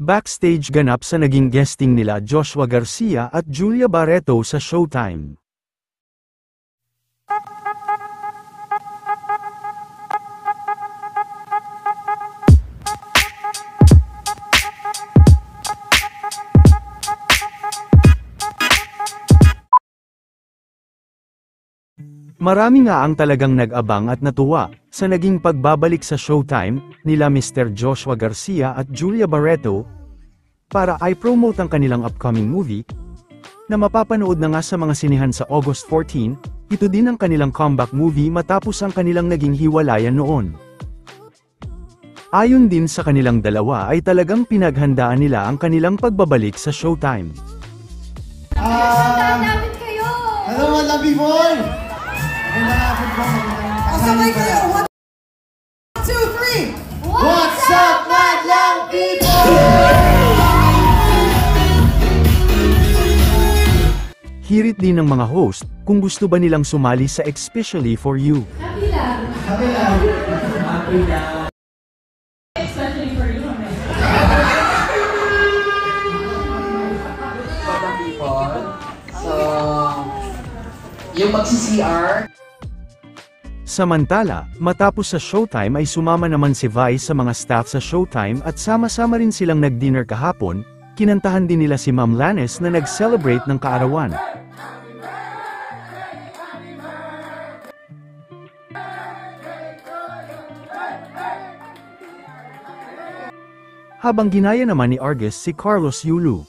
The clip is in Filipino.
Backstage ganap sa naging guesting nila Joshua Garcia at Julia Barreto sa Showtime. Marami nga ang talagang nag-abang at natuwa sa naging pagbabalik sa Showtime nila Mr. Joshua Garcia at Julia Barreto para i-promote ang kanilang upcoming movie na mapapanood na nga sa mga sinihan sa August 14. Ito din ang kanilang comeback movie matapos ang kanilang naging hiwalayan noon. Ayon din sa kanilang dalawa ay talagang pinaghandaan nila ang kanilang pagbabalik sa Showtime. Namin kayo! Hello, mga boy! Sabay kayo! 1, 2, 3! What's up, madlang people? Hirit din ng mga host kung gusto ba nilang sumali sa Especially for You. Happy lang! Happy lang. Happy lang. Especially for you, People. So, yung magsi-CR. Samantala, matapos sa Showtime ay sumama naman si Vice sa mga staff sa Showtime at sama-sama rin silang nag-dinner kahapon, kinantahan din nila si Ma'am Lanez na nag-celebrate ng kaarawan. Habang ginaya naman ni Argus si Carlos Yulu.